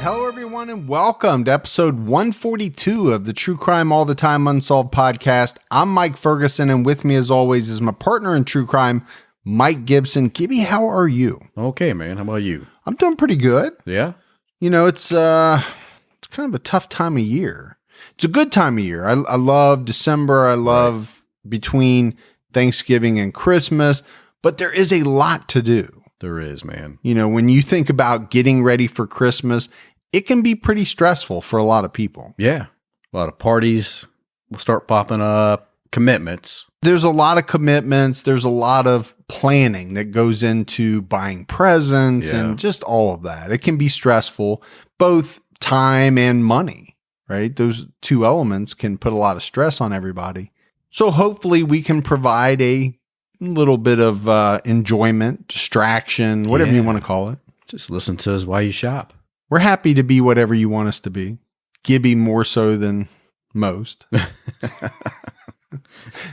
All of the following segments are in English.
Hello, everyone, and welcome to episode 142 of the True Crime All the Time Unsolved podcast. I'm Mike Ferguson, and with me, as always, is my partner in true crime, Mike Gibson. Gibby, how are you? Okay, man. How about you? I'm doing pretty good. Yeah? You know, it's kind of a tough time of year. It's a good time of year. I love December. I love between Thanksgiving and Christmas, but there is a lot to do. There is, man. You know, when you think about getting ready for Christmas, it can be pretty stressful for a lot of people. Yeah. A lot of parties will start popping up, commitments. There's a lot of commitments. There's a lot of planning that goes into buying presents and just all of that. It can be stressful, both time and money, right? Those two elements can put a lot of stress on everybody. So hopefully we can provide a little bit of enjoyment, distraction, whatever you want to call it. Just listen to us while you shop. We're happy to be whatever you want us to be. Gibby more so than most.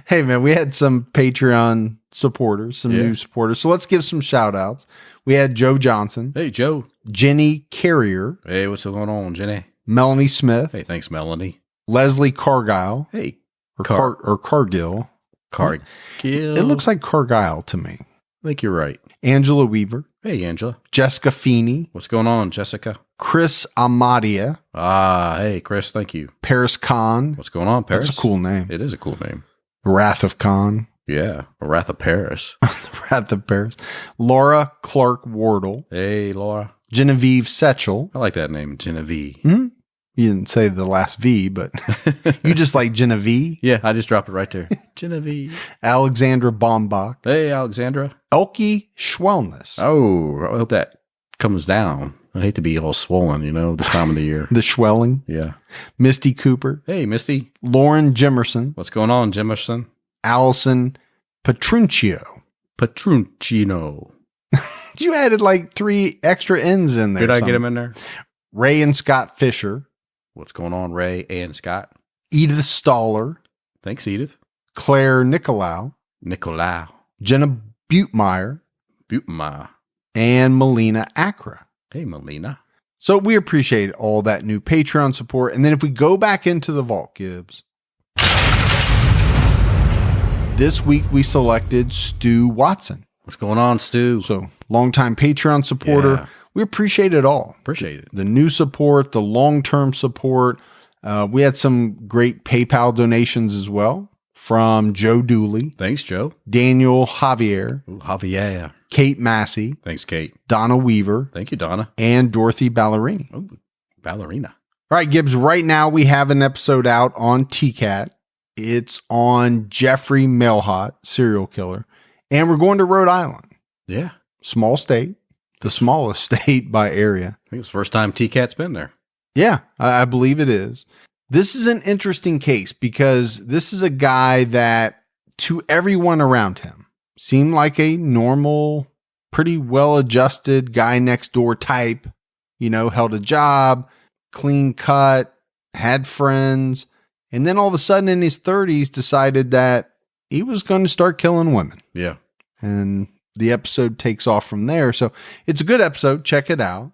Hey, man, we had some Patreon supporters, some new supporters. So let's give some shout outs. We had Joe Johnson. Hey, Joe. Jenny Carrier. Hey, what's going on, Jenny? Melanie Smith. Hey, thanks, Melanie. Leslie Cargile. Hey. Cargill. Cargill. It looks like Cargile to me. I think you're right. Angela Weaver. Hey, Angela. Jessica Feeney. What's going on, Jessica? Chris Amadia. Hey, Chris, thank you. Paris Khan. What's going on, Paris? That's a cool name. It is a cool name. Wrath of Khan. Yeah, Wrath of Paris. Wrath of Paris. Laura Clark Wardle. Hey, Laura. Genevieve Setchell. I like that name, Genevieve. Mm-hmm. You didn't say the last V, but you just like Genevieve. Yeah, I just dropped it right there. Genevieve. Alexandra Bombach. Hey, Alexandra. Elke Schwellness. Oh, I hope that comes down. I hate to be all swollen, this time of the year. The swelling. Yeah. Misty Cooper. Hey, Misty. Lauren Jimerson. What's going on, Jimerson? Allison Petruncio. Petruncino. You added like 3 extra N's in there. Did I get him in there? Ray and Scott Fisher. What's going on, Ray and Scott? Edith Staller. Thanks, Edith. Claire Nicolau. Jenna Butemeyer. And Melina Acra. Hey, Melina. So we appreciate all that new Patreon support. And then if we go back into the vault, Gibbs, this week we selected Stu Watson. What's going on, Stu? So longtime Patreon supporter. Yeah. We appreciate it all. Appreciate it. The new support, the long-term support. We had some great PayPal donations as well from Joe Dooley. Thanks, Joe. Daniel Javier. Ooh, Javier. Kate Massey. Thanks, Kate. Donna Weaver. Thank you, Donna. And Dorothy Ballerini. Oh, Ballerina. All right, Gibbs, right now we have an episode out on TCAT. It's on Jeffrey Mailhot, serial killer. And we're going to Rhode Island. Yeah. Small state. The smallest state by area. I think it's the first time TCAT's been there. Yeah, I believe it is. This is an interesting case because this is a guy that, to everyone around him, seemed like a normal, pretty well-adjusted guy next door type. Held a job, clean cut, had friends, and then all of a sudden in his 30s decided that he was going to start killing women. Yeah. And the episode takes off from there. So it's a good episode. Check it out.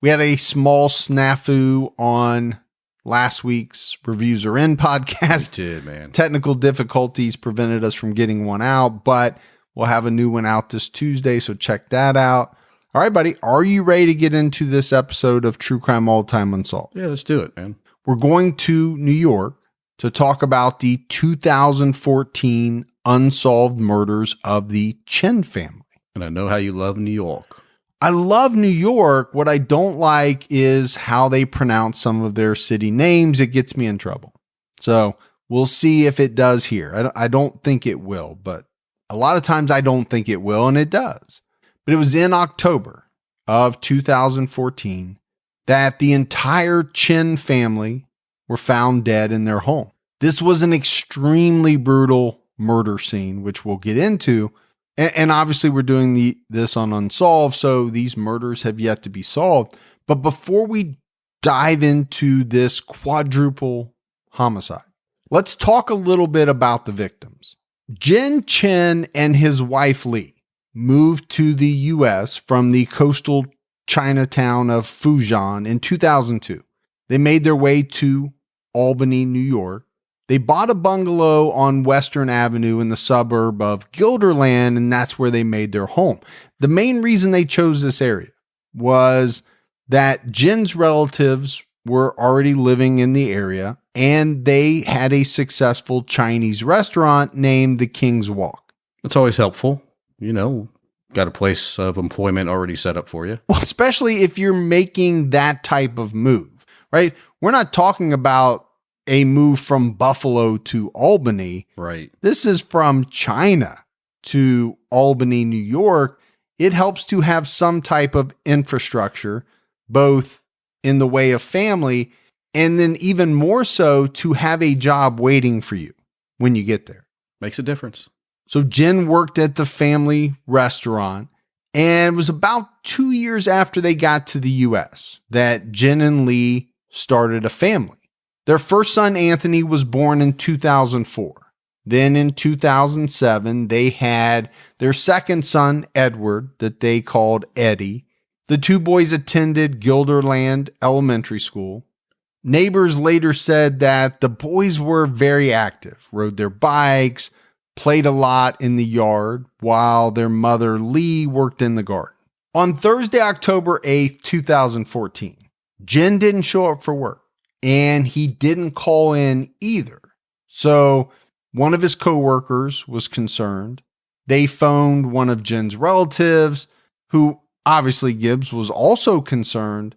We had a small snafu on last week's Reviews Are In podcast. We did, man. Technical difficulties prevented us from getting one out, but we'll have a new one out this Tuesday. So check that out. All right, buddy. Are you ready to get into this episode of True Crime All Time Unsolved? Yeah, let's do it, man. We're going to New York to talk about the 2014 unsolved murders of the Chen family. And I know how you love New York. I love New York. What I don't like is how they pronounce some of their city names. It gets me in trouble. So we'll see if it does here. I don't think it will, but a lot of times I don't think it will, and it does. But it was in October of 2014 that the entire Chen family were found dead in their home. This was an extremely brutal murder scene, which we'll get into. And obviously we're doing this on Unsolved, so these murders have yet to be solved. But before we dive into this quadruple homicide, let's talk a little bit about the victims. Jin Chen and his wife Lee moved to the U.S. from the coastal Chinatown of Fujian in 2002. They made their way to Albany, New York. They bought a bungalow on Western Avenue in the suburb of Guilderland, and that's where they made their home. The main reason they chose this area was that Jen's relatives were already living in the area, and they had a successful Chinese restaurant named the King's Walk. It's always helpful. Got a place of employment already set up for you. Well, especially if you're making that type of move, right? We're not talking about a move from Buffalo to Albany. Right. This is from China to Albany, New York. It helps to have some type of infrastructure, both in the way of family, and then even more so to have a job waiting for you when you get there. Makes a difference. So Jen worked at the family restaurant, and it was about 2 years after they got to the U.S. that Jen and Lee started a family. Their first son, Anthony, was born in 2004. Then in 2007, they had their second son, Edward, that they called Eddie. The two boys attended Guilderland Elementary School. Neighbors later said that the boys were very active, rode their bikes, played a lot in the yard, while their mother, Lee, worked in the garden. On Thursday, October 8th, 2014, Jen didn't show up for work, and he didn't call in either. So one of his coworkers was concerned. They phoned one of Jen's relatives, who obviously Gibbs was also concerned.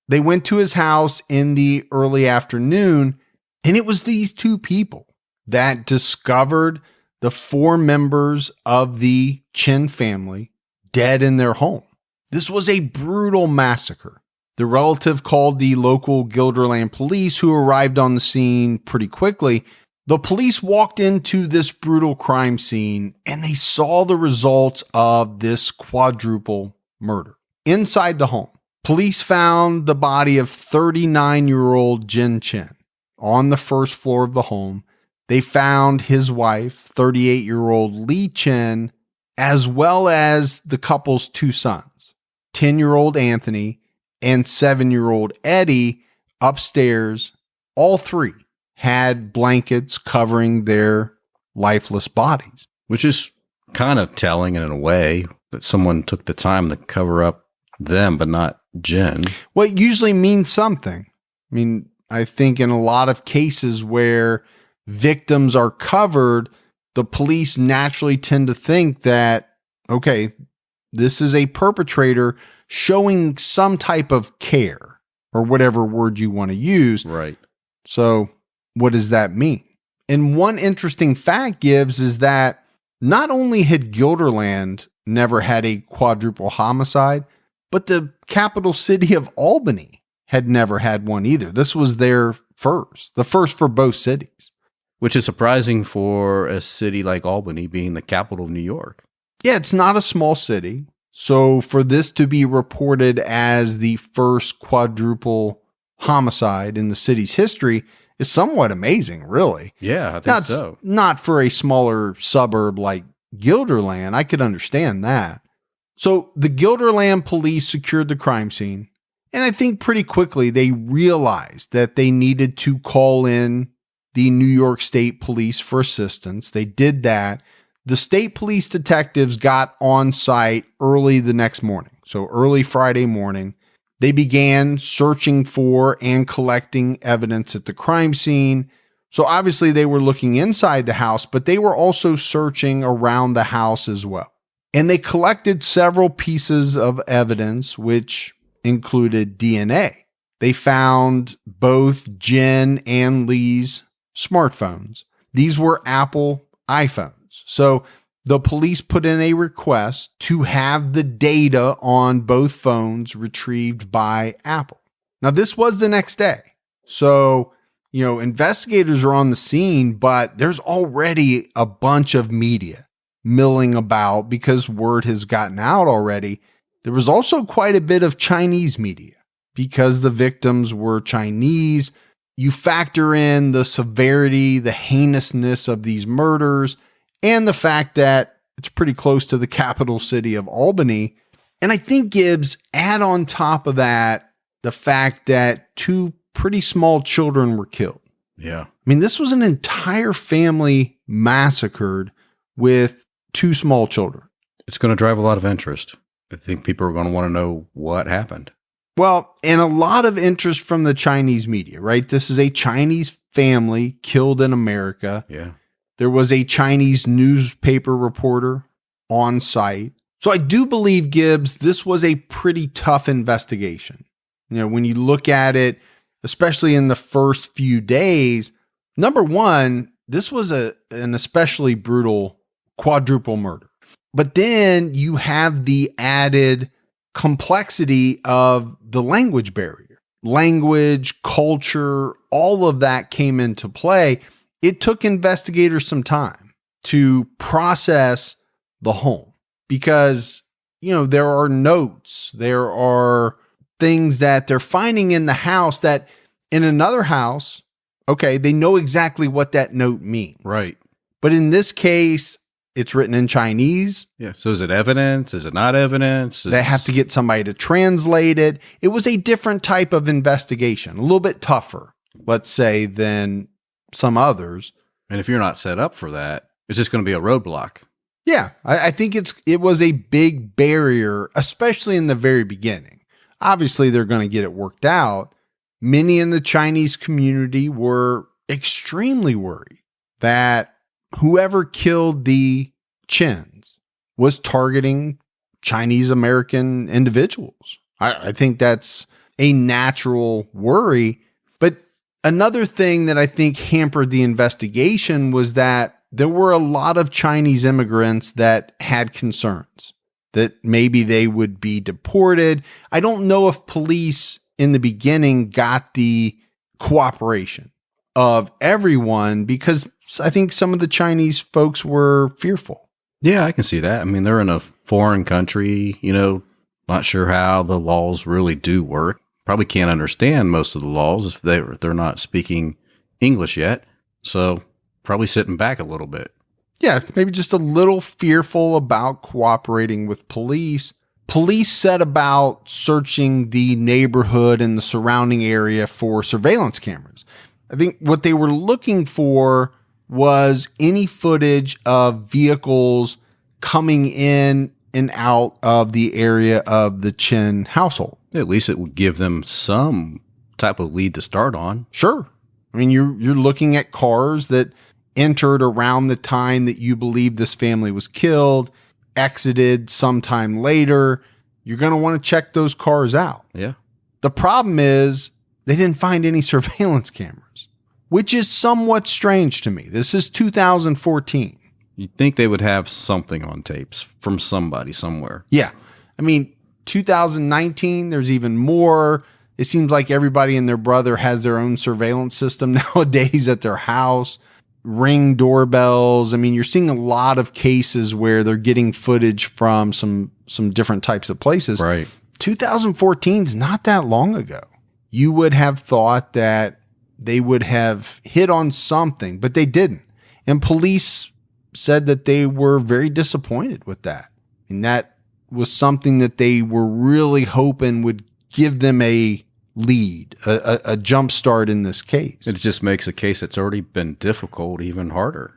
They went to his house in the early afternoon, and it was these two people that discovered the 4 members of the Chen family dead in their home. This was a brutal massacre. The relative called the local Guilderland police, who arrived on the scene pretty quickly. The police walked into this brutal crime scene, and they saw the results of this quadruple murder. Inside the home, police found the body of 39-year-old Jen Chen on the first floor of the home. They found his wife, 38-year-old Lee Chen, as well as the couple's 2 sons, 10-year-old Anthony and 7-year-old Eddie, upstairs. All 3 had blankets covering their lifeless bodies. Which is kind of telling in a way that someone took the time to cover up them, but not Jen. Well, it usually means something. I mean, I think in a lot of cases where victims are covered, the police naturally tend to think that, okay, this is a perpetrator showing some type of care, or whatever word you want to use. Right. So what does that mean? And one interesting fact, Gibbs, is that not only had Guilderland never had a quadruple homicide, but the capital city of Albany had never had one either. This was their first, the first for both cities. Which is surprising for a city like Albany being the capital of New York. Yeah, it's not a small city. So for this to be reported as the first quadruple homicide in the city's history is somewhat amazing, really. Yeah, I think so. Not for a smaller suburb like Guilderland. I could understand that. So the Guilderland police secured the crime scene, and I think pretty quickly they realized that they needed to call in the New York State Police for assistance. They did that. The state police detectives got on site early the next morning. So early Friday morning, they began searching for and collecting evidence at the crime scene. So obviously they were looking inside the house, but they were also searching around the house as well. And they collected several pieces of evidence, which included DNA. They found both Jen and Lee's smartphones. These were Apple iPhones. So the police put in a request to have the data on both phones retrieved by Apple. Now, this was the next day. So, investigators are on the scene, but there's already a bunch of media milling about because word has gotten out already. There was also quite a bit of Chinese media because the victims were Chinese. You factor in the severity, the heinousness of these murders, and the fact that it's pretty close to the capital city of Albany. And I think Gibbs, add on top of that, the fact that 2 pretty small children were killed. Yeah. I mean, this was an entire family massacred with 2 small children. It's going to drive a lot of interest. I think people are going to want to know what happened. Well, and a lot of interest from the Chinese media, right? This is a Chinese family killed in America. Yeah. There was a Chinese newspaper reporter on site. So I do believe, Gibbs, this was a pretty tough investigation. You know, when you look at it, especially in the first few days, number one, this was an especially brutal quadruple murder. But then you have the added complexity of the language barrier. Language, culture, all of that came into play. It took investigators some time to process the home because, you know, there are notes, there are things that they're finding in the house that in another house, okay, they know exactly what that note means. Right. But in this case, it's written in Chinese. Yeah. So is it evidence? Is it not evidence? They have to get somebody to translate it. It was a different type of investigation, a little bit tougher, let's say, than some others. And if you're not set up for that, it's just going to be a roadblock. Yeah, I think it was a big barrier, especially in the very beginning. Obviously, they're going to get it worked out. Many in the Chinese community were extremely worried that whoever killed the Chens was targeting Chinese American individuals. I think that's a natural worry. But another thing that I think hampered the investigation was that there were a lot of Chinese immigrants that had concerns that maybe they would be deported. I don't know if police in the beginning got the cooperation of everyone because I think some of the Chinese folks were fearful. Yeah, I can see that. I mean, they're in a foreign country, you know, not sure how the laws really do work. Probably can't understand most of the laws if they're not speaking English yet. So probably sitting back a little bit. Yeah, maybe just a little fearful about cooperating with police. Police set about searching the neighborhood and the surrounding area for surveillance cameras. I think what they were looking for was any footage of vehicles coming in and out of the area of the Chen household. At least it would give them some type of lead to start on. Sure. I mean, you're looking at cars that entered around the time that you believe this family was killed, exited sometime later. You're going to want to check those cars out. Yeah. The problem is they didn't find any surveillance cameras, which is somewhat strange to me. This is 2014. You'd think they would have something on tapes from somebody somewhere. Yeah. I mean, 2019, there's even more. It seems like everybody and their brother has their own surveillance system nowadays at their house. Ring doorbells. I mean, you're seeing a lot of cases where they're getting footage from some different types of places. Right. 2014 is not that long ago. You would have thought that they would have hit on something, but they didn't. And police said that they were very disappointed with that. And that was something that they were really hoping would give them a lead, a jump start in this case. It just makes a case that's already been difficult even harder.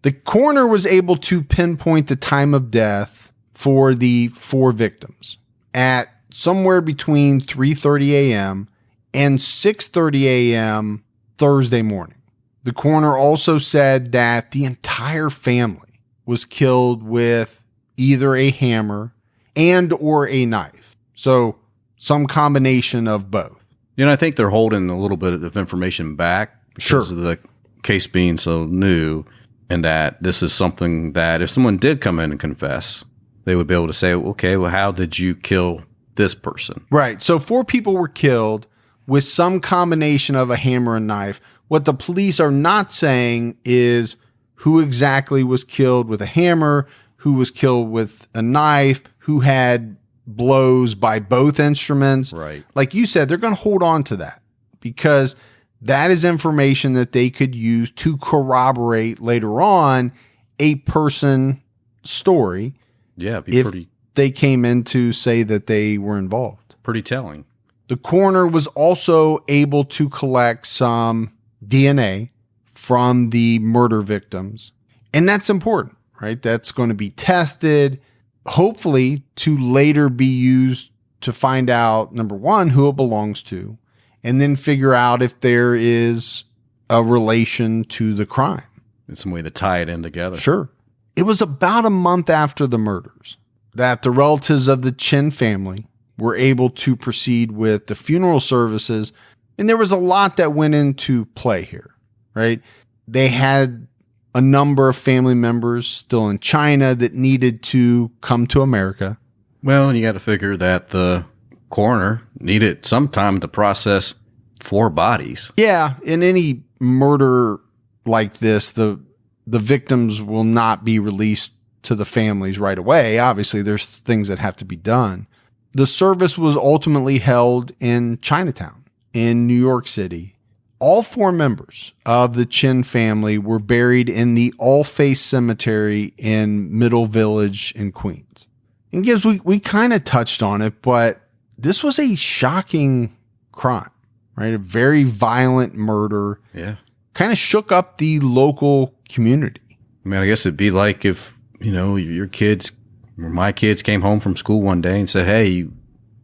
The coroner was able to pinpoint the time of death for the 4 victims at somewhere between 3:30 a.m. and 6:30 a.m. Thursday morning. The coroner also said that the entire family was killed with either a hammer and or a knife. So some combination of both. You know, I think they're holding a little bit of information back because of the case being so new, and that this is something that if someone did come in and confess, they would be able to say, okay, well, how did you kill this person? Right. So 4 people were killed with some combination of a hammer and knife. What the police are not saying is who exactly was killed with a hammer, who was killed with a knife, who had blows by both instruments. Right. Like you said, they're going to hold on to that because that is information that they could use to corroborate later on a person story. Yeah, it'd be pretty they came in to say that they were involved. Pretty telling. The coroner was also able to collect some DNA from the murder victims. And that's important, right? That's going to be tested, hopefully to later be used to find out, number one, who it belongs to, and then figure out if there is a relation to the crime. It's some way to tie it in together. Sure. It was about a month after the murders that the relatives of the Chen family were able to proceed with the funeral services. And there was a lot that went into play here, right? They had a number of family members still in China that needed to come to America. Well, and you got to figure that the coroner needed some time to process 4 bodies. Yeah, in any murder like this, the victims will not be released to the families right away. Obviously, there's things that have to be done. The service was ultimately held in Chinatown in New York City. All 4 members of the Chen family were buried in the All Face Cemetery in Middle Village in Queens. And Gibbs, we kind of touched on it, but this was a shocking crime, right? A very violent murder. Yeah. Kind of shook up the local community. I mean, I guess it'd be like if, your kids or my kids came home from school one day and said, hey,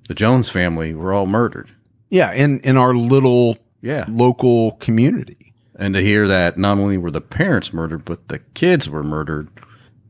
the Jones family were all murdered. Yeah, in our little local community. And to hear that not only were the parents murdered, but the kids were murdered,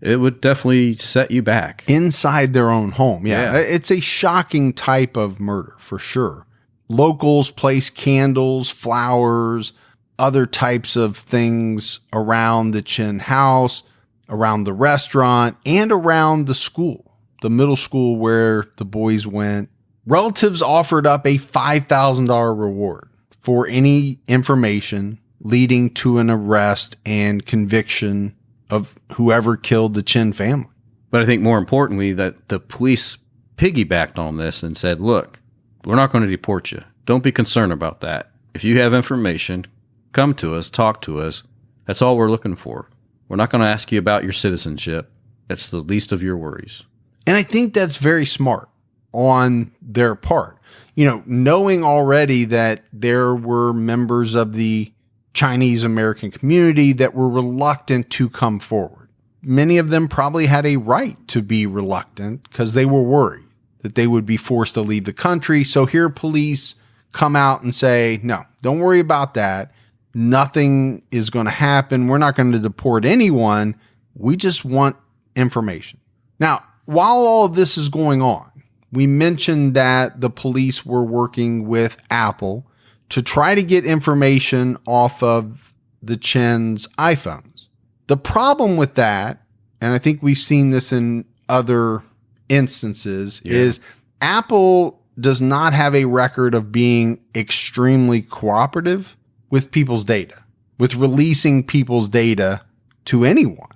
it would definitely set you back. Inside their own home. Yeah. It's a shocking type of murder for sure. Locals placed candles, flowers, other types of things around the Chen house, around the restaurant, and around the school, the middle school where the boys went. Relatives offered up a $5,000 reward for any information leading to an arrest and conviction of whoever killed the Chen family. But I think more importantly that the police piggybacked on this and said, look, we're not going to deport you. Don't be concerned about that. If you have information, come to us, talk to us. That's all we're looking for. We're not going to ask you about your citizenship. That's the least of your worries. And I think that's very smart on their part. Knowing already that there were members of the Chinese American community that were reluctant to come forward. Many of them probably had a right to be reluctant because they were worried that they would be forced to leave the country. So here police come out and say, no, don't worry about that. Nothing is going to happen. We're not going to deport anyone. We just want information. Now, while all of this is going on, we mentioned that the police were working with Apple to try to get information off of the Chen's iPhones. The problem with that, and I think we've seen this in other instances, is Apple does not have a record of being extremely cooperative with people's data, with releasing people's data to anyone.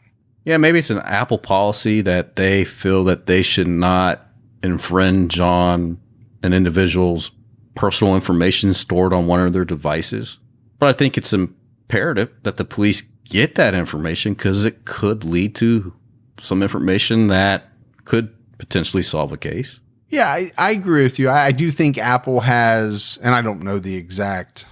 Yeah, maybe it's an Apple policy that they feel that they should not infringe on an individual's personal information stored on one of their devices. But I think it's imperative that the police get that information because it could lead to some information that could potentially solve a case. Yeah, I agree with you. I do think Apple has, and I don't know the exact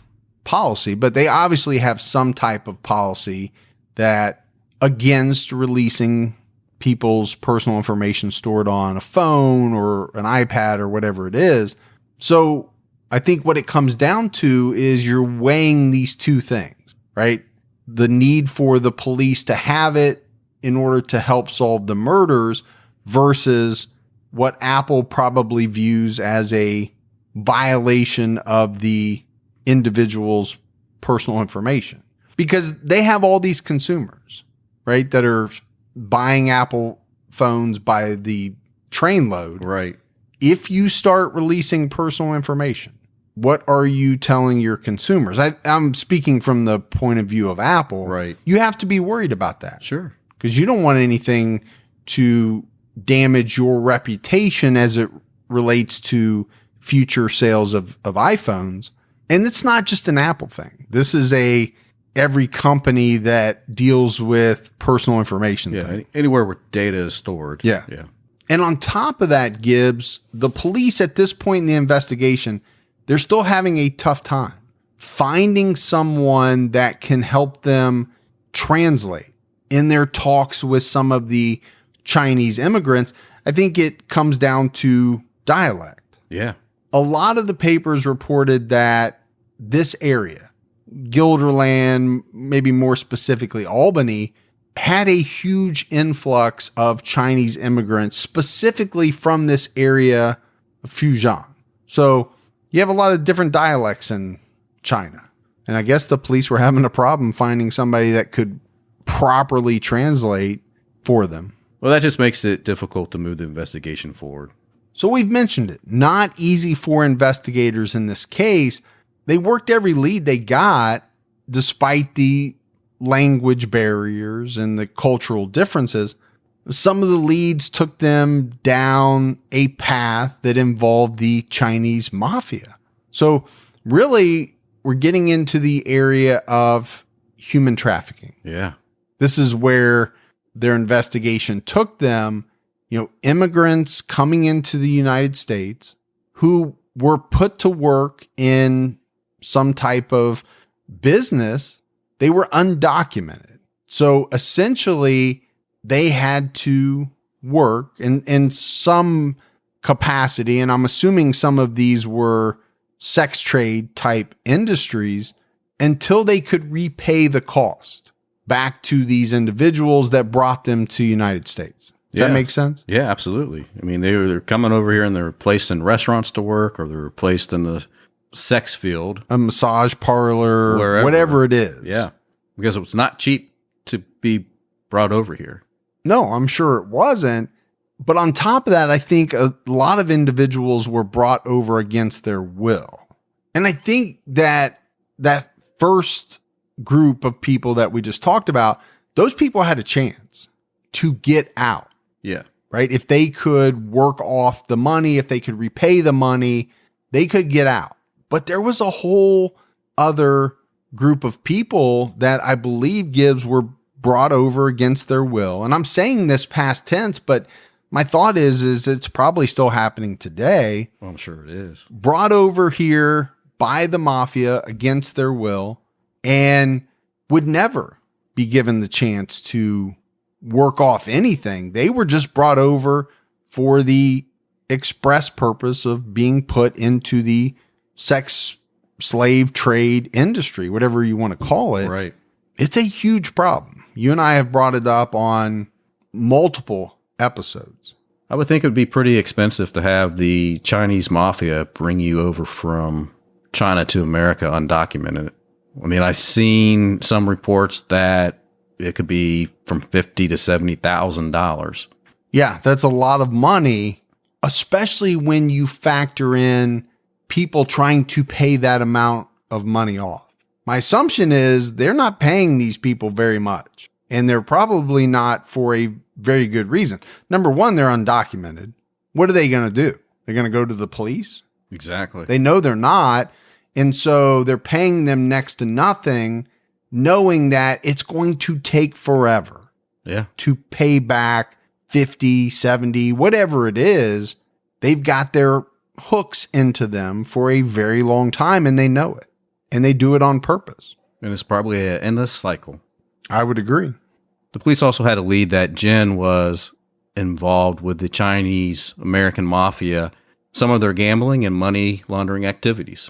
policy, but they obviously have some type of policy that against releasing people's personal information stored on a phone or an iPad or whatever it is. So I think what it comes down to is you're weighing these two things, right? The need for the police to have it in order to help solve the murders versus what Apple probably views as a violation of the individual's personal information. Because they have all these consumers, right, that are buying Apple phones by the trainload. Right. If you start releasing personal information, what are you telling your consumers? I'm speaking from the point of view of Apple. Right. You have to be worried about that. Sure. Because you don't want anything to damage your reputation as it relates to future sales of iPhones. And it's not just an Apple thing. This is every company that deals with personal information. Yeah. Thing. Anywhere where data is stored. Yeah. Yeah. And on top of that, Gibbs, the police at this point in the investigation, they're still having a tough time finding someone that can help them translate in their talks with some of the Chinese immigrants. I think it comes down to dialect. Yeah. A lot of the papers reported that this area, Guilderland, maybe more specifically Albany, had a huge influx of Chinese immigrants, specifically from this area of Fujian. So you have a lot of different dialects in China. And I guess the police were having a problem finding somebody that could properly translate for them. Well, that just makes it difficult to move the investigation forward. So we've mentioned it. Not easy for investigators in this case. They worked every lead they got despite the language barriers and the cultural differences. Some of the leads took them down a path that involved the Chinese mafia. So really, we're getting into the area of human trafficking. Yeah. This is where their investigation took them, immigrants coming into the United States who were put to work in some type of business. They were undocumented. So essentially, they had to work in some capacity, and I'm assuming some of these were sex trade type industries, until they could repay the cost back to these individuals that brought them to the United States. Does that make sense? Yeah, absolutely. I mean, they're coming over here and they're placed in restaurants to work, or they're placed in the sex field, a massage parlor, wherever. Whatever it is. Yeah, because it's not cheap to be brought over here. No, I'm sure it wasn't. But on top of that, I think a lot of individuals were brought over against their will. And I think that first group of people that we just talked about, those people had a chance to get out. Yeah. Right? If they could work off the money, if they could repay the money, they could get out. But there was a whole other group of people that I believe Gibbs were brought over against their will. And I'm saying this past tense, but my thought is it's probably still happening today. Well, I'm sure it is. Brought over here by the mafia against their will and would never be given the chance to work off anything. They were just brought over for the express purpose of being put into the sex slave trade industry, whatever you want to call it. Right. It's a huge problem. You and I have brought it up on multiple episodes. I would think it would be pretty expensive to have the Chinese mafia bring you over from China to America undocumented. I mean, I've seen some reports that it could be from $50,000 to $70,000. Yeah, that's a lot of money, especially when you factor in people trying to pay that amount of money off. My assumption is they're not paying these people very much, and they're probably not for a very good reason. Number one, they're undocumented. What are they going to do? They're going to go to the police? Exactly. They know they're not. And so they're paying them next to nothing, knowing that it's going to take forever to pay back 50, 70, whatever it is. They've got their hooks into them for a very long time, and they know it. And they do it on purpose. And it's probably an endless cycle. I would agree. The police also had a lead that Chen was involved with the Chinese American mafia, some of their gambling and money laundering activities.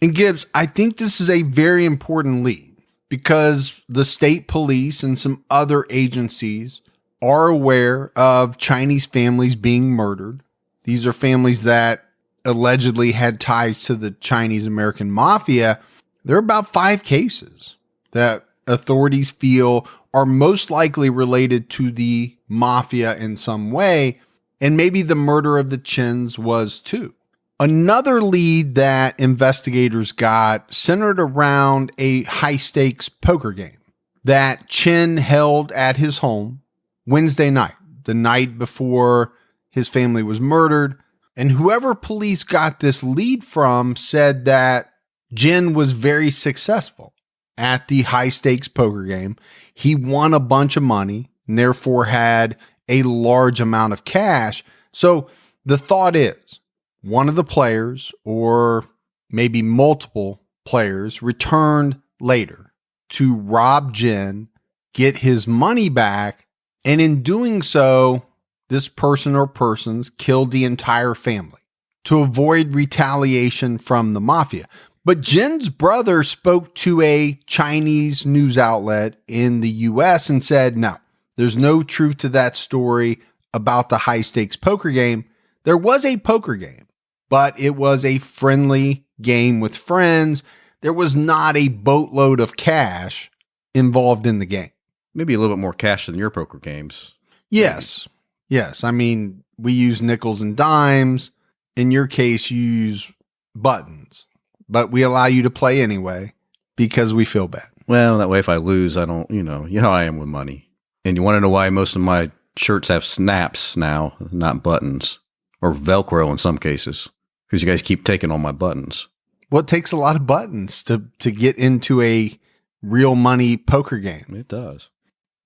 And Gibbs, I think this is a very important lead because the state police and some other agencies are aware of Chinese families being murdered. These are families that allegedly had ties to the Chinese American mafia. There are about 5 cases that authorities feel are most likely related to the mafia in some way, and maybe the murder of the Chens was too. Another lead that investigators got centered around a high-stakes poker game that Chen held at his home Wednesday night, the night before his family was murdered. And whoever police got this lead from said that Chen was very successful at the high-stakes poker game. He won a bunch of money and therefore had a large amount of cash So the thought is one of the players, or maybe multiple players, returned later to rob Jen, get his money back, and in doing so, this person or persons killed the entire family to avoid retaliation from the mafia. But Jen's brother spoke to a Chinese news outlet in the US and said, no, there's no truth to that story about the high stakes poker game. There was a poker game, but it was a friendly game with friends. There was not a boatload of cash involved in the game. Maybe a little bit more cash than your poker games. Yes. Maybe. Yes. I mean, we use nickels and dimes. In your case, you use buttons, but we allow you to play anyway because we feel bad. Well, that way if I lose, I don't, you know how I am with money. And you want to know why most of my shirts have snaps now, not buttons, or Velcro in some cases, because you guys keep taking all my buttons. Well, it takes a lot of buttons to get into a real money poker game. It does.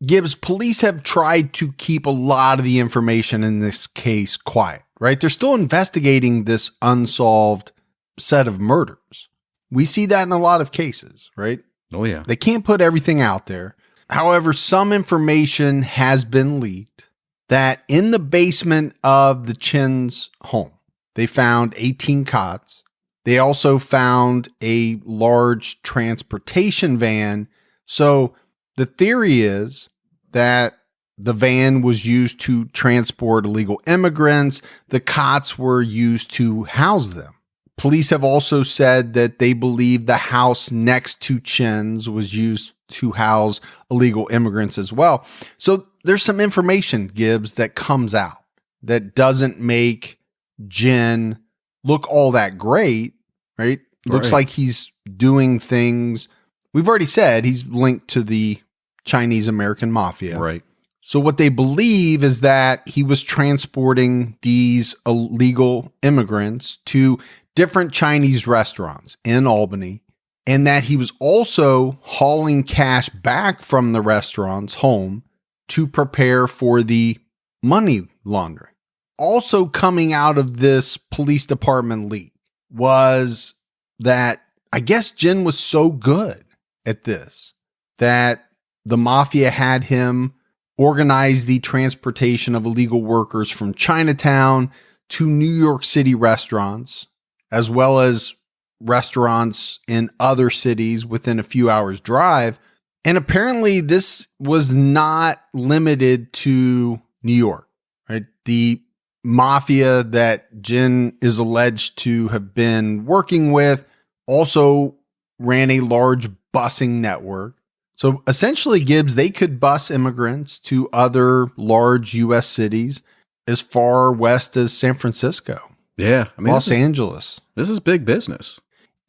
Gibbs, police have tried to keep a lot of the information in this case quiet, right? They're still investigating this unsolved set of murders. We see that in a lot of cases, right? Oh, yeah. They can't put everything out there. However, some information has been leaked that in the basement of the Chen's home, they found 18 cots. They also found a large transportation van. So the theory is that the van was used to transport illegal immigrants. The cots were used to house them. Police have also said that they believe the house next to Chen's was used to house illegal immigrants as well. So there's some information, Gibbs, that comes out that doesn't make Chen look all that great, right? Looks like he's doing things. We've already said he's linked to the Chinese American mafia. Right. So what they believe is that he was transporting these illegal immigrants to different Chinese restaurants in Albany, and that he was also hauling cash back from the restaurants home to prepare for the money laundering. Also coming out of this police department leak was that I guess Chen was so good at this that the mafia had him organize the transportation of illegal workers from Chinatown to New York City restaurants, as well as restaurants in other cities within a few hours' drive. And apparently this was not limited to New York, right? The mafia that Chen is alleged to have been working with also ran a large busing network. So essentially, Gibbs, they could bus immigrants to other large U.S. cities as far west as San Francisco. Yeah. I mean, Los Angeles. This is big business.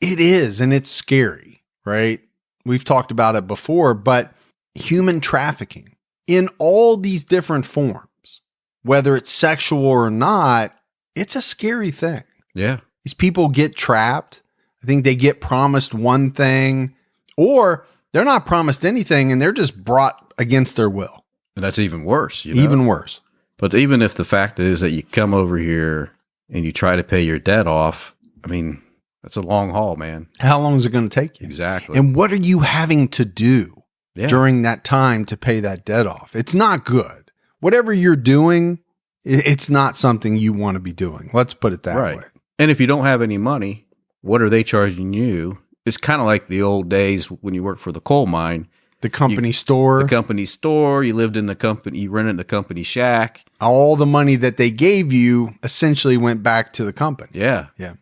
It is, and it's scary, right? We've talked about it before, but human trafficking in all these different forms, whether it's sexual or not, it's a scary thing. Yeah. These people get trapped. I think they get promised one thing, or they're not promised anything and they're just brought against their will. And that's even worse. Even worse. But even if the fact is that you come over here and you try to pay your debt off, I mean, that's a long haul, man. How long is it going to take you? Exactly. And what are you having to do during that time to pay that debt off? It's not good. Whatever you're doing, it's not something you want to be doing. Let's put it that way. And if you don't have any money, what are they charging you? It's kind of like the old days when you worked for the coal mine. The company store. The company store. You lived in the company. You rented the company shack. All the money that they gave you essentially went back to the company. Yeah. Yeah.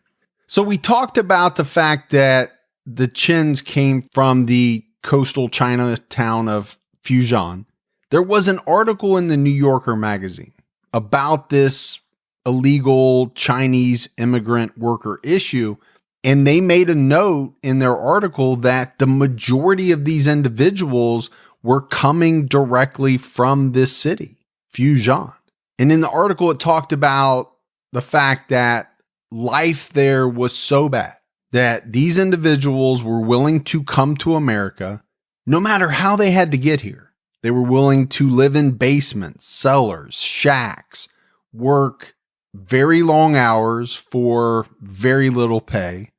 So we talked about the fact that the Chens came from the coastal Chinatown of Fujian. There was an article in the New Yorker magazine about this illegal Chinese immigrant worker issue. And they made a note in their article that the majority of these individuals were coming directly from this city, Fujian. And in the article, it talked about the fact that life there was so bad that these individuals were willing to come to America, no matter how they had to get here. They were willing to live in basements, cellars, shacks, work very long hours for very little pay.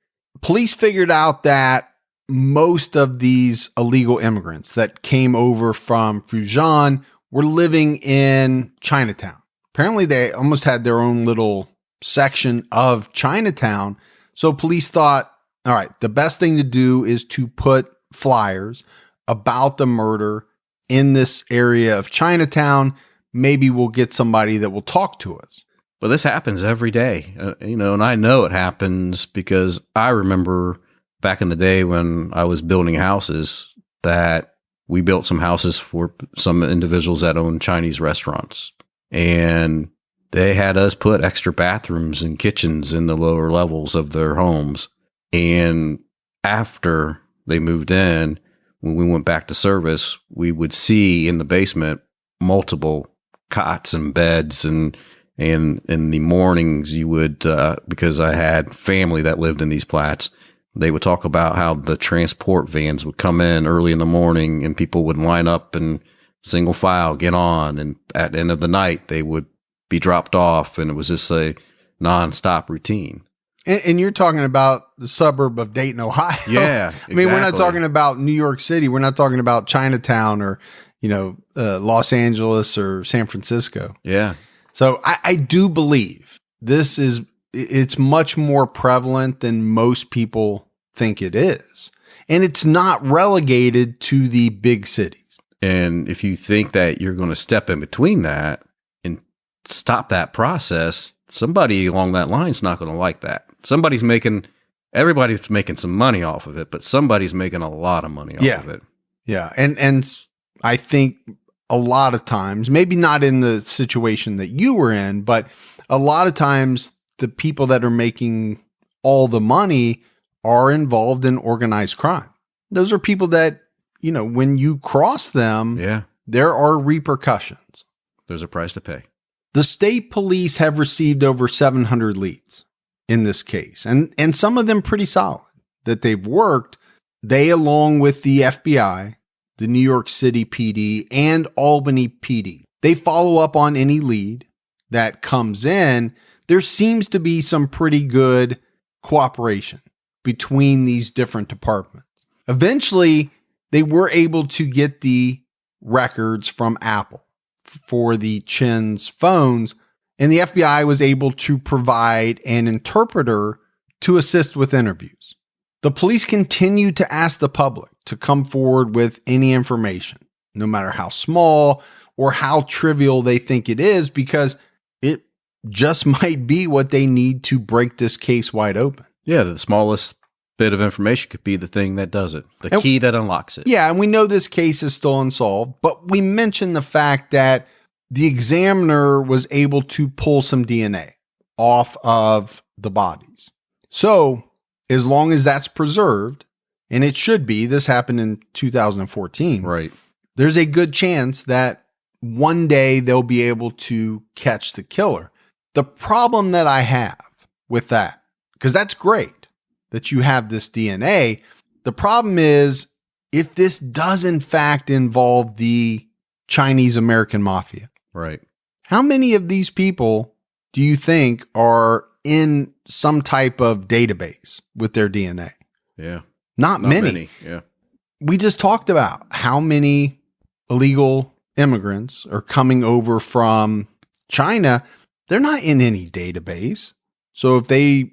Police figured out that most of these illegal immigrants that came over from Fujian were living in Chinatown. Apparently, they almost had their own little section of Chinatown. So police thought, all right, the best thing to do is to put flyers about the murder in this area of Chinatown. Maybe we'll get somebody that will talk to us. But this happens every day, and I know it happens because I remember back in the day when I was building houses that we built some houses for some individuals that own Chinese restaurants, and they had us put extra bathrooms and kitchens in the lower levels of their homes. And after they moved in, when we went back to service, we would see in the basement multiple cots and beds, and in the mornings you would, because I had family that lived in these flats, they would talk about how the transport vans would come in early in the morning and people would line up and single file get on, and at the end of the night they would be dropped off, and it was just a nonstop routine. And you're talking about the suburb of Dayton, Ohio. Yeah, I mean, we're not talking about New York City. We're not talking about Chinatown or, Los Angeles or San Francisco. Yeah. So I do believe it's much more prevalent than most people think it is. And it's not relegated to the big cities. And if you think that you're going to step in between that and stop that process, somebody along that line is not going to like that. Everybody's making some money off of it, but somebody's making a lot of money off of it. Yeah. And I think a lot of times, maybe not in the situation that you were in, but a lot of times the people that are making all the money are involved in organized crime. Those are people that, when you cross them, there are repercussions. There's a price to pay. The state police have received over 700 leads in this case, and some of them pretty solid that they've worked. They, along with the FBI, the New York City PD, and Albany PD, they follow up on any lead that comes in. There seems to be some pretty good cooperation between these different departments. Eventually, they were able to get the records from Apple for the Chen's phones, and the FBI was able to provide an interpreter to assist with interviews. The police continue to ask the public to come forward with any information, no matter how small or how trivial they think it is, because it just might be what they need to break this case wide open. Yeah, the smallest bit of information could be the thing that does it, the key that unlocks it. Yeah, and we know this case is still unsolved, but we mentioned the fact that the examiner was able to pull some DNA off of the bodies. So as long as that's preserved, and it should be, this happened in 2014. Right. There's a good chance that one day they'll be able to catch the killer. The problem that I have with that, because that's great that you have this DNA. The problem is, if this does in fact involve the Chinese American mafia, right? How many of these people do you think are in some type of database with their DNA? Yeah. Not many. Yeah. We just talked about how many illegal immigrants are coming over from China. They're not in any database. So if they,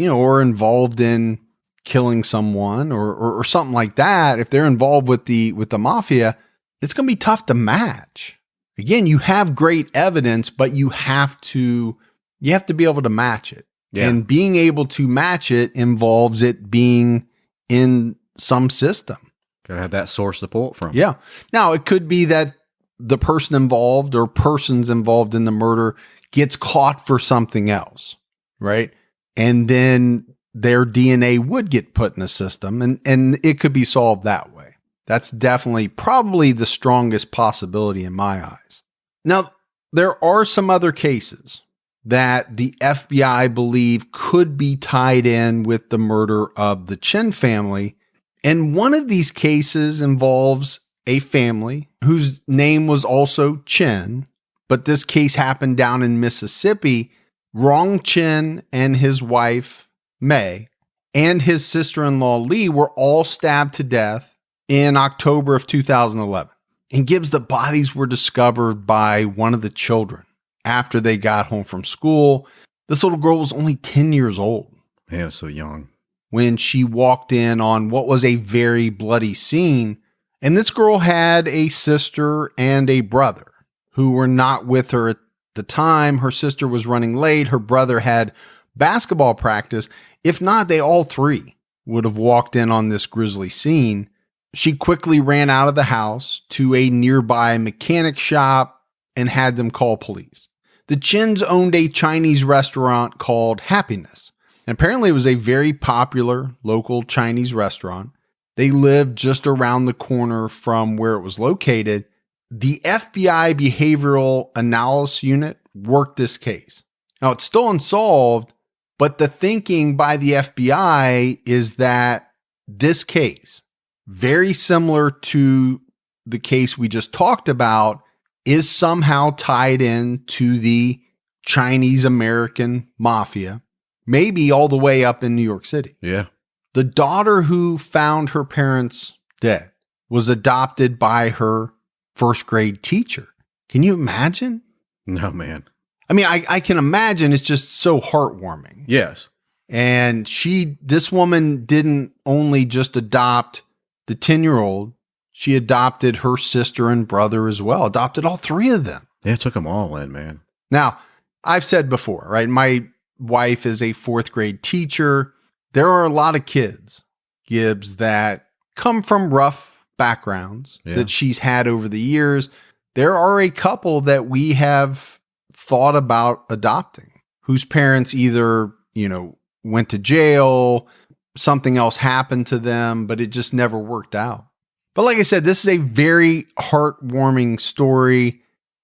are involved in killing someone or something like that, if they're involved with the mafia, it's going to be tough to match. Again, you have great evidence, but you have to be able to match it. Yeah. And being able to match it involves it being in some system. Gotta have that source to pull it from. Yeah. Now, it could be that the person involved or persons involved in the murder gets caught for something else, right? And then their DNA would get put in a system, and it could be solved that way. That's definitely probably the strongest possibility in my eyes. Now, there are some other cases that the FBI believe could be tied in with the murder of the Chen family. And one of these cases involves a family whose name was also Chen, but this case happened down in Mississippi. Rong Chen and his wife, Mei, and his sister-in-law, Lee, were all stabbed to death in October of 2011. And Gibbs, the bodies were discovered by one of the children after they got home from school. This little girl was only 10 years old. Yeah, so young. When she walked in on what was a very bloody scene. And this girl had a sister and a brother who were not with her at the time. Her sister was running late. Her brother had basketball practice. If not, they all three would have walked in on this grisly scene. She quickly ran out of the house to a nearby mechanic shop and had them call police. The Chens owned a Chinese restaurant called Happiness. And apparently it was a very popular local Chinese restaurant. They lived just around the corner from where it was located. The FBI Behavioral Analysis Unit worked this case. Now, it's still unsolved, but the thinking by the FBI is that this case, very similar to the case we just talked about, is somehow tied in to the Chinese American mafia, maybe all the way up in New York City. Yeah. The daughter who found her parents dead was adopted by her first grade teacher. Can you imagine? No, man. I mean, I can imagine. It's just so heartwarming. Yes. And this woman didn't only just adopt the 10-year-old, she adopted her sister and brother as well, adopted all three of them. Yeah, took them all in, man. Now, I've said before, right? My wife is a fourth grade teacher. There are a lot of kids, Gibbs, that come from rough backgrounds that she's had over the years. There are a couple that we have thought about adopting whose parents either, went to jail, something else happened to them, but it just never worked out. But like I said, this is a very heartwarming story.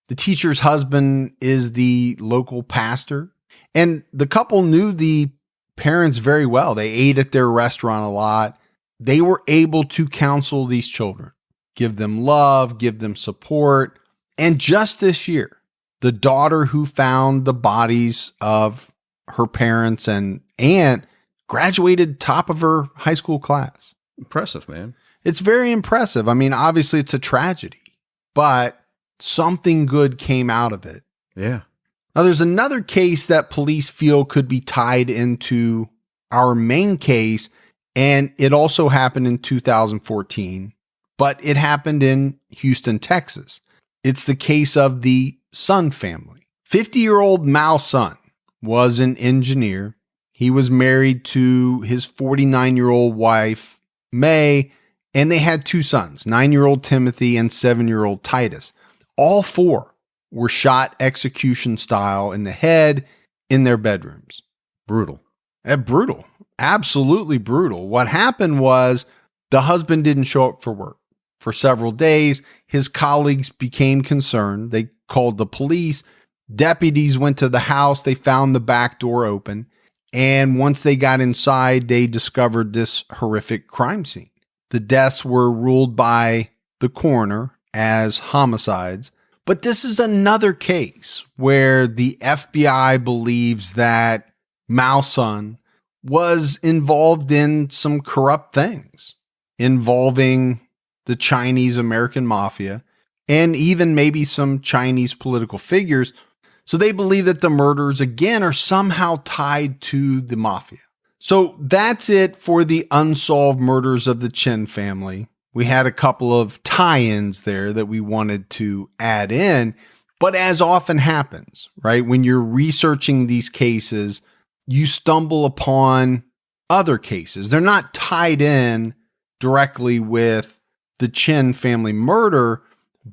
The teacher's husband is the local pastor, and the couple knew the parents very well. They ate at their restaurant a lot. They were able to counsel these children, give them love, give them support. And just this year, the daughter who found the bodies of her parents and aunt graduated top of her high school class. Impressive, man. It's very impressive. I mean, obviously it's a tragedy, but something good came out of it. Yeah. Now, there's another case that police feel could be tied into our main case, and it also happened in 2014, but it happened in Houston, Texas. It's the case of the Sun family. 50-year-old Mao Sun was an engineer. He was married to his 49-year-old wife, May, and they had two sons, 9-year-old Timothy and 7-year-old Titus. All four were shot execution style in the head in their bedrooms. Brutal. Brutal. Absolutely brutal. What happened was the husband didn't show up for work for several days. His colleagues became concerned. They called the police. Deputies went to the house. They found the back door open. And once they got inside, they discovered this horrific crime scene. The deaths were ruled by the coroner as homicides. But this is another case where the FBI believes that Mao Sun was involved in some corrupt things involving the Chinese American mafia and even maybe some Chinese political figures. So they believe that the murders, again, are somehow tied to the mafia. So that's it for the unsolved murders of the Chen family. We had a couple of tie-ins there that we wanted to add in, but as often happens, right? When you're researching these cases, you stumble upon other cases. They're not tied in directly with the Chen family murder,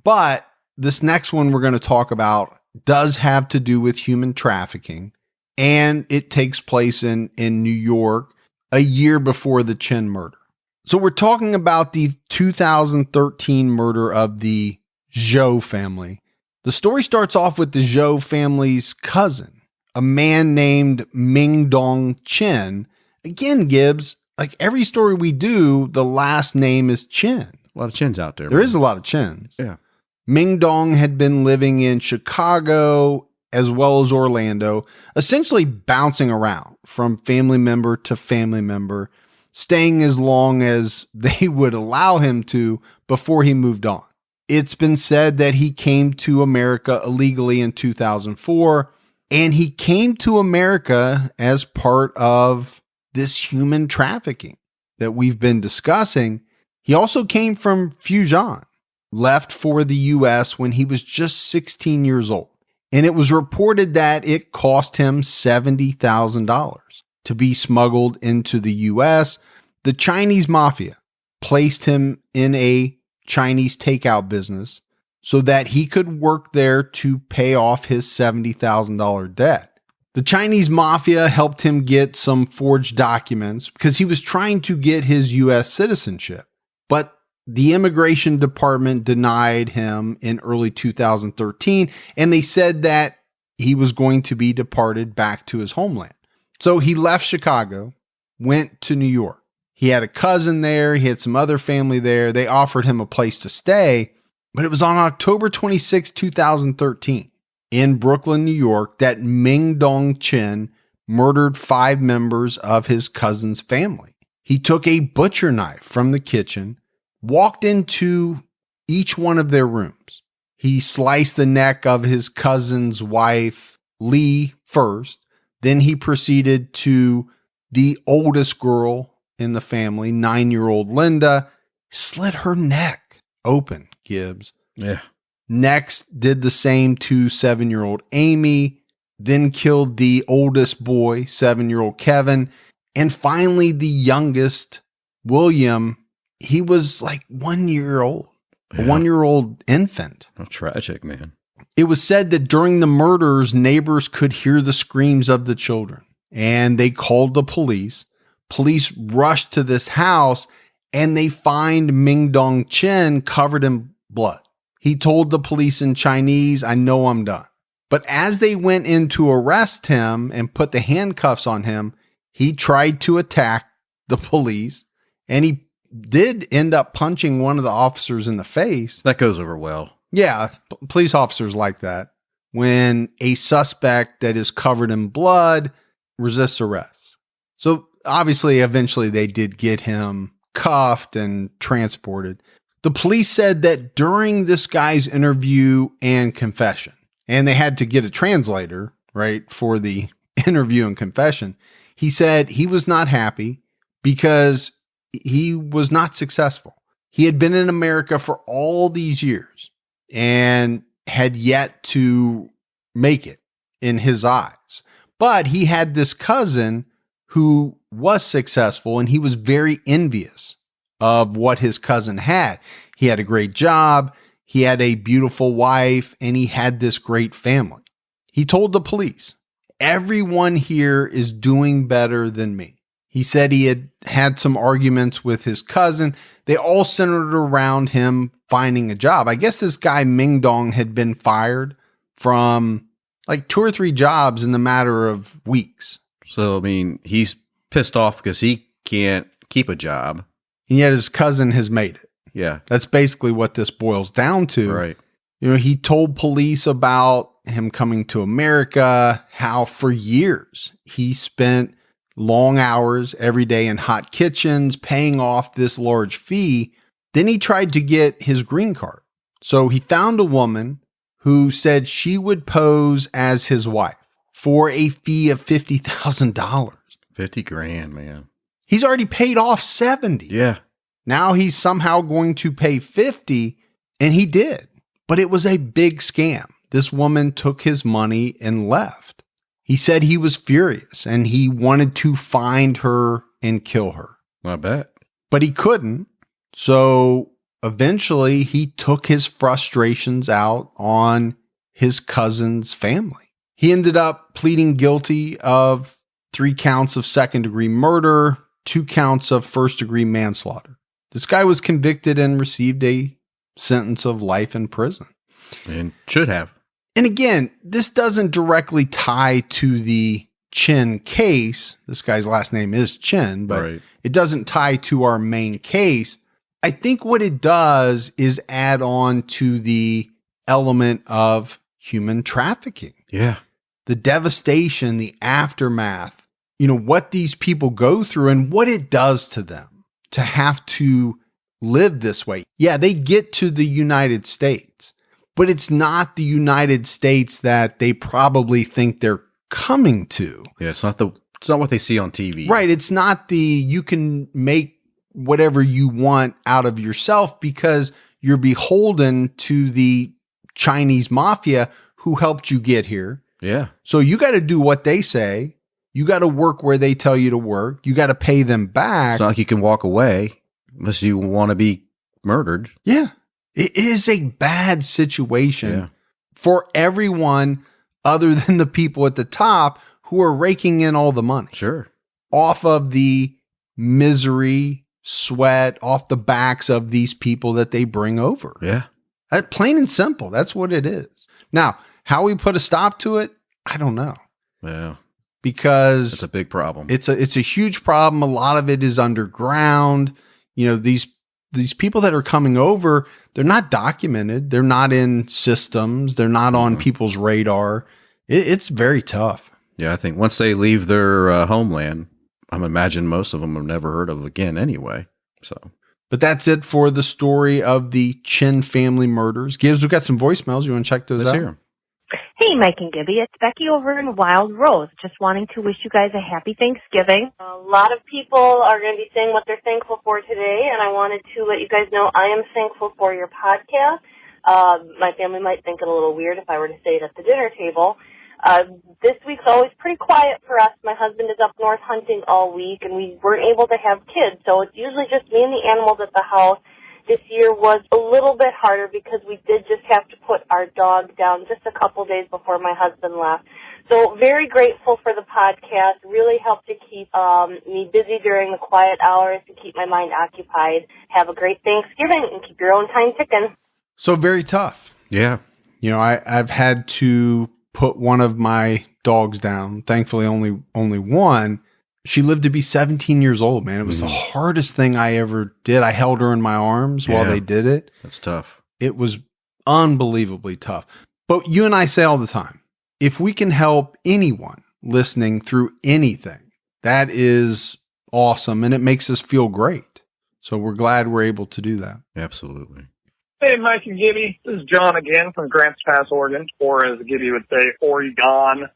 but this next one we're going to talk about does have to do with human trafficking, and it takes place in New York a year before the Chen murder. So we're talking about the 2013 murder of the Zhou family. The story starts off with the Zhou family's cousin, a man named Mingdong Chen. Again, Gibbs, like every story we do, the last name is Chen. A lot of Chens out there. There is a lot of Chens. Yeah. Mingdong had been living in Chicago as well as Orlando, essentially bouncing around from family member to family member, staying as long as they would allow him to before he moved on. It's been said that he came to America illegally in 2004, and he came to America as part of this human trafficking that we've been discussing. He also came from Fujian, left for the U.S. when he was just 16 years old. And it was reported that it cost him $70,000 to be smuggled into the U.S. The Chinese mafia placed him in a Chinese takeout business so that he could work there to pay off his $70,000 debt. The Chinese mafia helped him get some forged documents because he was trying to get his U.S. citizenship. But the immigration department denied him in early 2013, and they said that he was going to be deported back to his homeland. So he left Chicago, went to New York. He had a cousin there. He had some other family there. They offered him a place to stay, but it was on October 26, 2013, in Brooklyn, New York, that Ming-Dong Chen murdered 5 members of his cousin's family. He took a butcher knife from the kitchen, walked into each one of their rooms. He sliced the neck of his cousin's wife, Lee, first. Then he proceeded to the oldest girl in the family, 9-year-old Linda, slit her neck open, Gibbs. Yeah. Next, did the same to 7-year-old Amy, then killed the oldest boy, 7-year-old Kevin, and finally the youngest, William. He was like 1 year old, a 1-year-old infant. Oh, tragic, man. It was said that during the murders, neighbors could hear the screams of the children, and they called the police. Police rushed to this house, and they find Ming-Dong Chen covered in blood. He told the police in Chinese, "I know I'm done." But as they went in to arrest him and put the handcuffs on him, he tried to attack the police, and he did end up punching one of the officers in the face. That goes over well. Yeah, police officers like that. When a suspect that is covered in blood resists arrest. So obviously, eventually they did get him cuffed and transported. The police said that during this guy's interview and confession, and they had to get a translator, right, for the interview and confession, he said he was not happy because he was not successful. He had been in America for all these years and had yet to make it in his eyes. But he had this cousin who was successful, and he was very envious of what his cousin had. He had a great job, he had a beautiful wife, and he had this great family. He told the police, "Everyone here is doing better than me." He said he had had some arguments with his cousin. They all centered around him finding a job. I guess this guy Ming-Dong had been fired from like 2 or 3 jobs in the matter of weeks. So, I mean, he's pissed off because he can't keep a job. And yet his cousin has made it. Yeah. That's basically what this boils down to. Right. You know, he told police about him coming to America, how for years he spent long hours every day in hot kitchens, paying off this large fee. Then he tried to get his green card. So he found a woman who said she would pose as his wife for a fee of $50,000. 50 grand, man. He's already paid off 70. Yeah. Now he's somehow going to pay 50, and he did. But it was a big scam. This woman took his money and left. He said he was furious and he wanted to find her and kill her. I bet. But he couldn't. So eventually he took his frustrations out on his cousin's family. He ended up pleading guilty of 3 counts of second-degree murder, 2 counts of first-degree manslaughter. This guy was convicted and received a sentence of life in prison. And should have. And again, this doesn't directly tie to the Chen case. This guy's last name is Chen, but Right. It doesn't tie to our main case. I think what it does is add on to the element of human trafficking. Yeah. The devastation, the aftermath, what these people go through and what it does to them to have to live this way. Yeah, they get to the United States, but it's not the United States that they probably think they're coming to. Yeah, it's not what they see on TV. Right. It's not you can make whatever you want out of yourself because you're beholden to the Chinese mafia who helped you get here. Yeah. So you got to do what they say. You got to work where they tell you to work. You got to pay them back. It's not like you can walk away unless you want to be murdered. Yeah. It is a bad situation for everyone other than the people at the top who are raking in all the money. Sure. Off of the misery, sweat, off the backs of these people that they bring over. Yeah. Plain and simple. That's what it is. Now, how we put a stop to it, I don't know. Yeah. Because it's a big problem. It's a huge problem. A lot of it is underground. These people that are coming over, they're not documented. They're not in systems. They're not on people's radar. It's very tough. Yeah, I think once they leave their homeland, I imagine most of them are never heard of again anyway. So, but that's it for the story of the Chen family murders. Gibbs, we've got some voicemails. You want to check those out? Let's hear them. Hey, Mike and Gibby, it's Becky over in Wild Rose. Just wanting to wish you guys a happy Thanksgiving. A lot of people are going to be saying what they're thankful for today, and I wanted to let you guys know I am thankful for your podcast. My family might think it a little weird if I were to say it at the dinner table. This week's always pretty quiet for us. My husband is up north hunting all week, and we weren't able to have kids, so it's usually just me and the animals at the house. This year was a little bit harder because we did just have to put our dog down just a couple days before my husband left. So very grateful for the podcast. Really helped to keep me busy during the quiet hours to keep my mind occupied. Have a great Thanksgiving and keep your own time ticking. So very tough. Yeah. I've had to put one of my dogs down. Thankfully, only one. She lived to be 17 years old, man. It was the hardest thing I ever did. I held her in my arms while they did it. That's tough. It was unbelievably tough. But you and I say all the time, if we can help anyone listening through anything, that is awesome. And it makes us feel great. So we're glad we're able to do that. Absolutely. Hey, Mike and Gibby. This is John again from Grants Pass, Oregon, or as Gibby would say, Oregon.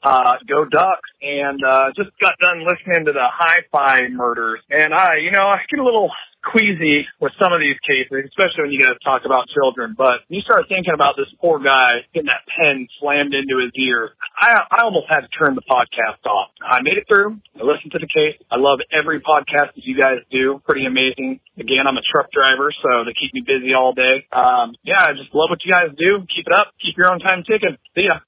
Go Ducks. And just got done listening to the hi-fi murders. And I get a little queasy with some of these cases, especially when you guys talk about children. But you start thinking about this poor guy getting that pen slammed into his ear. I almost had to turn the podcast off. I made it through. I listened to the case. I love every podcast that you guys do. Pretty amazing. Again, I'm a truck driver, so they keep me busy all day. I just love what you guys do. Keep it up. Keep your own time ticking. See ya.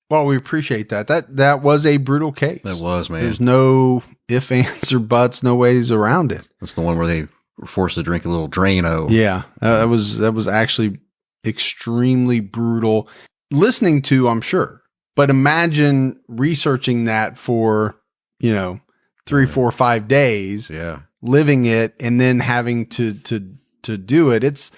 Well, we appreciate that. That was a brutal case. That was, man. There's no ifs, ands, or buts, no ways around it. That's the one where they were forced to drink a little Drano. Yeah, that was actually extremely brutal. Listening to, I'm sure, but imagine researching that for 3, 4, 5 days. Yeah, living it and then having to do it. It's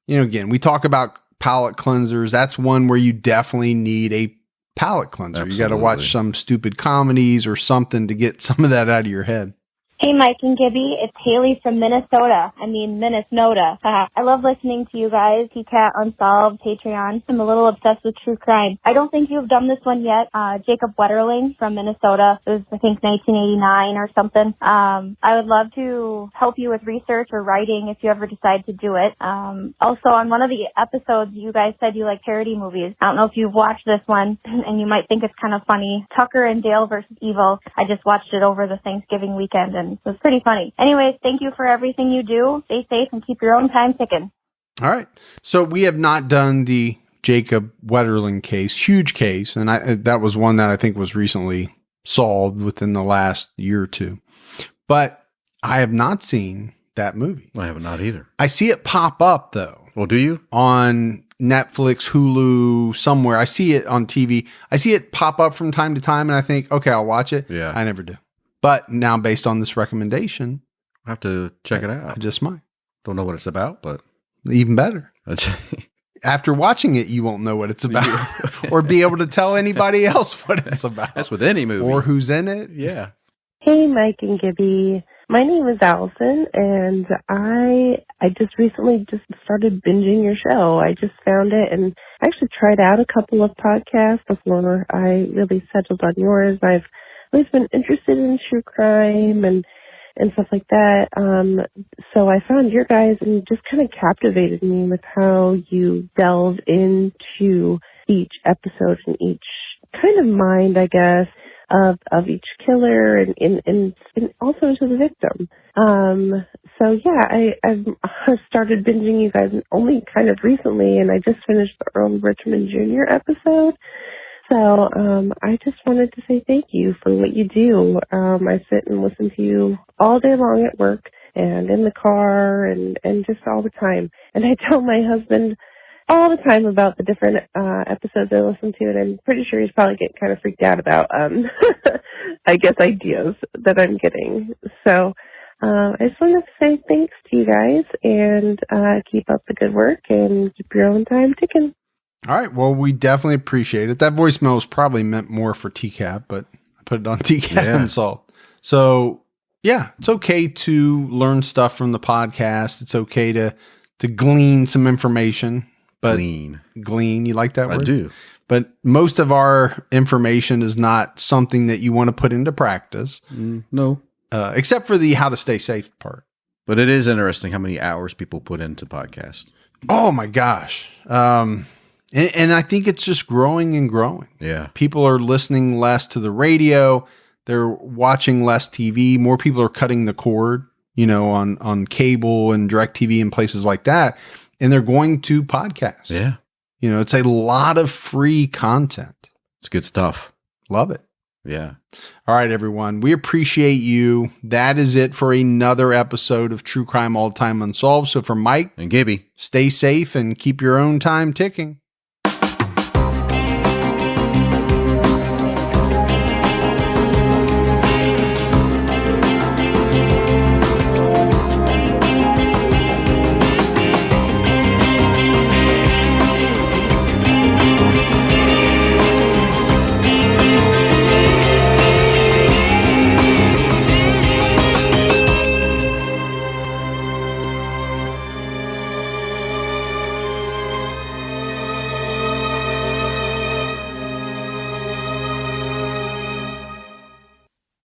again, we talk about palate cleansers. That's one where you definitely need a palate cleanser. Absolutely. You got to watch some stupid comedies or something to get some of that out of your head. Hey, Mike and Gibby, it's Haley from Minnesota. I love listening to you guys. TCAT, Unsolved, Patreon. I'm a little obsessed with true crime. I don't think you've done this one yet. Jacob Wetterling from Minnesota. It was, I think, 1989 or something. I would love to help you with research or writing if you ever decide to do it. Also, on one of the episodes, you guys said you like parody movies. I don't know if you've watched this one, and you might think it's kind of funny. Tucker and Dale versus Evil. I just watched it over the Thanksgiving weekend, and it was pretty funny. Anyways, thank you for everything you do. Stay safe and keep your own time ticking. All right. So we have not done the Jacob Wetterling case, huge case. And that was one that I think was recently solved within the last year or two. But I have not seen that movie. I have not either. I see it pop up though. Well, do you? On Netflix, Hulu, somewhere. I see it on TV. I see it pop up from time to time and I think, okay, I'll watch it. Yeah. I never do. But now based on this recommendation, I have to check it out. I just might. Don't know what it's about, but even better. after watching it, you won't know what it's about or be able to tell anybody else what it's about. That's with any movie. Or who's in it. Yeah. Hey, Mike and Gibby. My name is Allison, and I just recently started binging your show. I just found it, and I actually tried out a couple of podcasts before I really settled on yours. I've always been interested in true crime and stuff like that. So I found your guys and it just kind of captivated me with how you delve into each episode and each kind of mind, I guess, of each killer and also into the victim. So yeah, I've started binging you guys only kind of recently, and I just finished the Earl Richmond Jr. episode. So I just wanted to say thank you for what you do. I sit and listen to you all day long at work and in the car and just all the time. And I tell my husband all the time about the different episodes I listen to, and I'm pretty sure he's probably getting kind of freaked out about, I guess, ideas that I'm getting. So I just wanted to say thanks to you guys, and keep up the good work and keep your own time ticking. All right. Well, we definitely appreciate it. That voicemail was probably meant more for TCAP, but I put it on TCAP and Salt. So yeah, it's okay to learn stuff from the podcast. It's okay to glean some information, but glean. You like that word? I do. But most of our information is not something that you want to put into practice. No. Except for the how to stay safe part. But it is interesting how many hours people put into podcasts. Oh my gosh. And I think it's just growing and growing. Yeah. People are listening less to the radio. They're watching less TV. More people are cutting the cord, on cable and DirecTV and places like that. And they're going to podcasts. Yeah. It's a lot of free content. It's good stuff. Love it. Yeah. All right, everyone. We appreciate you. That is it for another episode of True Crime All Time Unsolved. So for Mike and Gibby, stay safe and keep your own time ticking.